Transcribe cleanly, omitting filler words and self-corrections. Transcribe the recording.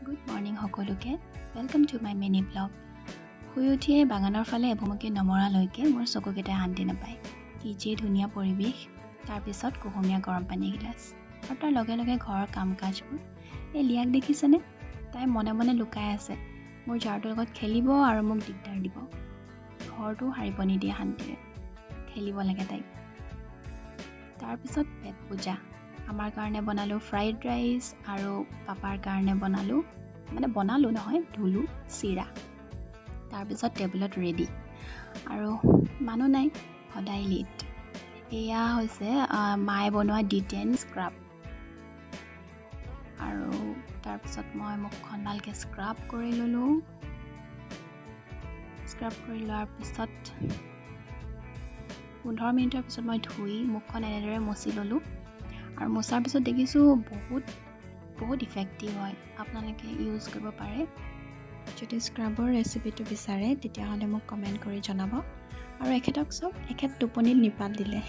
good morning সকলোকে welcome to my mini blog শুই উঠিয়ে বাগানৰ ফালে এভুমুকি নমৰালৈকে মোৰ চকুকেইটাই শান্তি নাপায় কি যে ধুনীয়া পৰিৱেশ তাৰপিছত কুহুমীয়া গৰম পানী গিলাচ আৰু তাৰ লগে লগে ঘৰৰ কাম কাজবোৰ এই লিয়াক দেখিছেনে তাই মনে মনে লুকাই আছে মোৰ জাৰটোৰ লগত খেলিব আৰু মোক দিগদাৰ দিব ঘৰটো সাৰিব নিদিয়ে শান্তিৰে খেলিব লাগে তাইক তাৰপিছত পেট পূজা আমাৰ কাৰণে বনালোঁ ফ্ৰাইড ৰাইচ আৰু পাপাৰ কাৰণে বনালোঁ নহয় ধুলোঁ চিৰা তাৰপিছত টেবুলত ৰেডি আৰু মানুহ নাই সদায় লেট এয়া হৈছে মায়ে বনোৱা ডিটেন স্ক্ৰাব আৰু তাৰপিছত মই মুখখন ভালকৈ স্ক্ৰাব কৰি ল'লোঁ স্ক্ৰাব কৰি লোৱাৰ পিছত 15 মিনিটৰ পিছত মই ধুই মুখখন এনেদৰে মচি ল'লোঁ আৰু মোচাৰ পিছত দেখিছোঁ বহুত ইফেক্টিভ হয় আপোনালোকে ইউজ কৰিব পাৰে যদি স্ক্ৰাবৰ ৰেচিপিটো বিচাৰে তেতিয়াহ'লে মোক কমেণ্ট কৰি জনাব আৰু এখেতক চাওক এখেত টোপনিত নিপাল দিলে